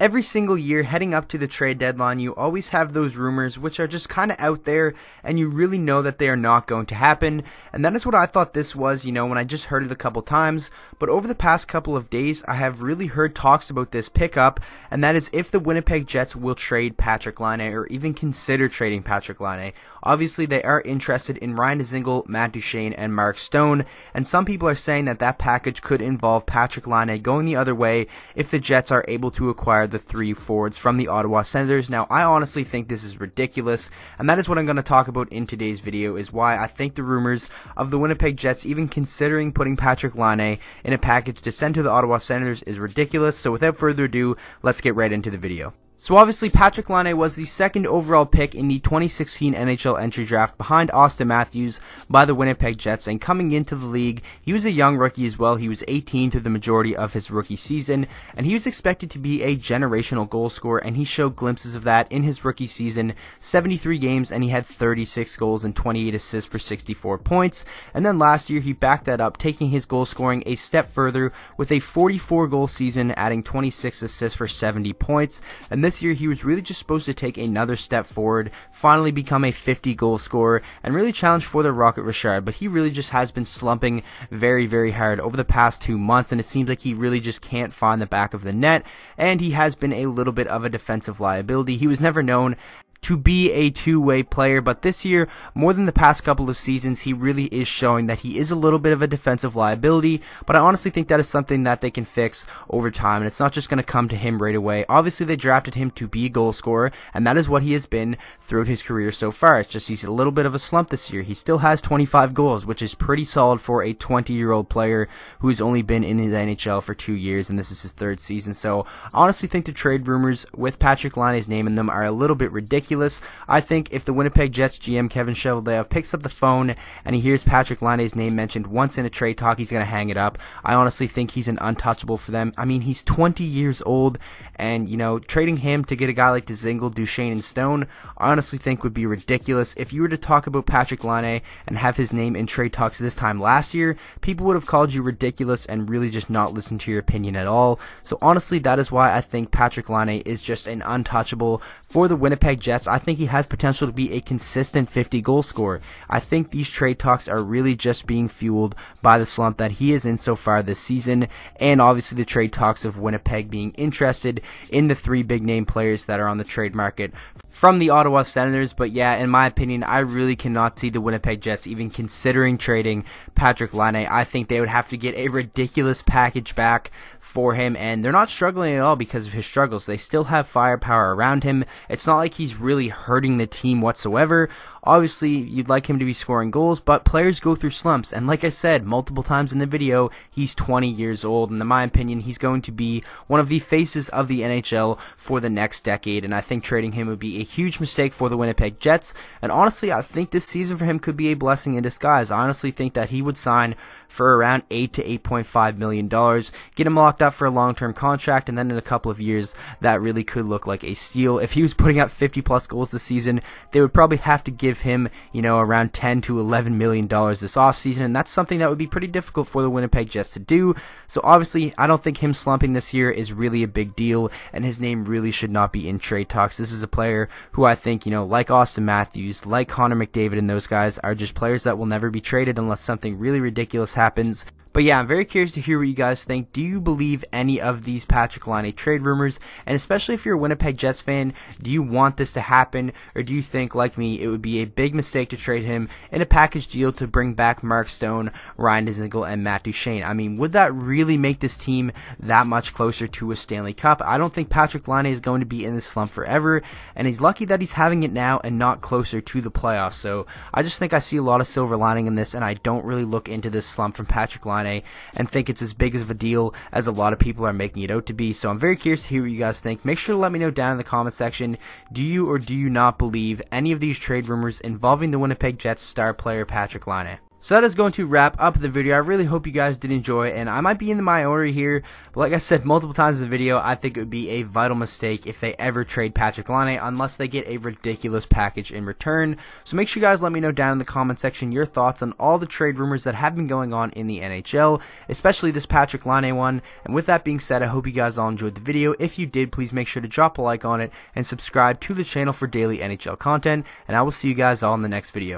Every single year heading up to the trade deadline, you always have those rumors which are just kind of out there and you really know that they are not going to happen. And that is what I thought this was, when I just heard it a couple times. But over the past couple of days, I have really heard talks about this pickup, and that is if the Winnipeg Jets will trade Patrik Laine or even consider trading Patrik Laine. Obviously, they are interested in Ryan Dzingel, Matt Duchene, and Mark Stone, and some people are saying that that package could involve Patrik Laine going the other way if the Jets are able to acquire the 3 forwards from the Ottawa Senators. Now, I honestly think this is ridiculous, and that is what I'm going to talk about in today's video, is why I think the rumors of the Winnipeg Jets even considering putting Patrik Laine in a package to send to the Ottawa Senators is ridiculous. So without further ado, let's get right into the video. So obviously, Patrik Laine was the second overall pick in the 2016 NHL entry draft behind Austin Matthews by the Winnipeg Jets, and coming into the league, he was a young rookie as well. He was 18 through the majority of his rookie season, and he was expected to be a generational goal scorer, and he showed glimpses of that in his rookie season. 73 games, and he had 36 goals and 28 assists for 64 points, and then last year he backed that up, taking his goal scoring a step further with a 44 goal season, adding 26 assists for 70 points, and this year he was really just supposed to take another step forward, finally become a 50 goal scorer, and really challenge for the Rocket Richard, but he really just has been slumping very, very hard over the past 2 months, and it seems like he really just can't find the back of the net, and he has been a little bit of a defensive liability. He was never known to be a two-way player, but this year, more than the past couple of seasons, he really is showing that he is a little bit of a defensive liability, but I honestly think that is something that they can fix over time, and it's not just going to come to him right away. Obviously, they drafted him to be a goal scorer, and that is what he has been throughout his career so far. It's just he's a little bit of a slump this year. He still has 25 goals, which is pretty solid for a 20-year-old player who has only been in the NHL for 2 years, and this is his 3rd season. So I honestly think the trade rumors with Patrik Laine's name in them are a little bit ridiculous. I think if the Winnipeg Jets GM Kevin Cheveldayoff picks up the phone and he hears Patrik Laine's name mentioned once in a trade talk, he's going to hang it up. I honestly think he's an untouchable for them. I mean, he's 20 years old, and trading him to get a guy like Dzingel, Duchene, and Stone, I honestly think would be ridiculous. If you were to talk about Patrik Laine and have his name in trade talks this time last year, people would have called you ridiculous and really just not listened to your opinion at all. So honestly, that is why I think Patrik Laine is just an untouchable for the Winnipeg Jets. I think he has potential to be a consistent 50 goal scorer. I think these trade talks are really just being fueled by the slump that he is in so far this season, and obviously the trade talks of Winnipeg being interested in the 3 big name players that are on the trade market from the Ottawa Senators. But yeah, in my opinion, I really cannot see the Winnipeg Jets even considering trading Patrik Laine. I think they would have to get a ridiculous package back for him, and they're not struggling at all because of his struggles. They still have firepower around him. It's not like he's really hurting the team whatsoever. Obviously, you'd like him to be scoring goals, but players go through slumps, and like I said multiple times in the video, he's 20 years old, and in my opinion, he's going to be one of the faces of the NHL for the next decade, and I think trading him would be a huge mistake for the Winnipeg Jets, and honestly, I think this season for him could be a blessing in disguise. I honestly think that he would sign for around $8 to $8.5 million, get him locked up for a long-term contract, and then in a couple of years, that really could look like a steal. If he was putting up 50-plus goals this season, they would probably have to give him, around $10 to $11 million this offseason, and that's something that would be pretty difficult for the Winnipeg Jets to do. So obviously, I don't think him slumping this year is really a big deal, and his name really should not be in trade talks. This is a player who I think, like Austin Matthews, like Connor McDavid, and those guys are just players that will never be traded unless something really ridiculous happens. But yeah, I'm very curious to hear what you guys think. Do you believe any of these Patrik Laine trade rumors? And especially if you're a Winnipeg Jets fan, do you want this to happen? Or do you think, like me, it would be a big mistake to trade him in a package deal to bring back Mark Stone, Ryan Dzingel, and Matt Duchene? I mean, would that really make this team that much closer to a Stanley Cup? I don't think Patrik Laine is going to be in this slump forever, and he's lucky that he's having it now and not closer to the playoffs. So I just think I see a lot of silver lining in this, and I don't really look into this slump from Patrik Laine and think it's as big of a deal as a lot of people are making it out to be. So I'm very curious to hear what you guys think. Make sure to let me know down in the comment section, do you or do you not believe any of these trade rumors involving the Winnipeg Jets star player Patrik Laine? So that is going to wrap up the video. I really hope you guys did enjoy, and I might be in my order here, but like I said multiple times in the video, I think it would be a vital mistake if they ever trade Patrik Laine unless they get a ridiculous package in return. So make sure you guys let me know down in the comment section your thoughts on all the trade rumors that have been going on in the NHL, especially this Patrik Laine one. And with that being said, I hope you guys all enjoyed the video. If you did, please make sure to drop a like on it and subscribe to the channel for daily NHL content, and I will see you guys all in the next video.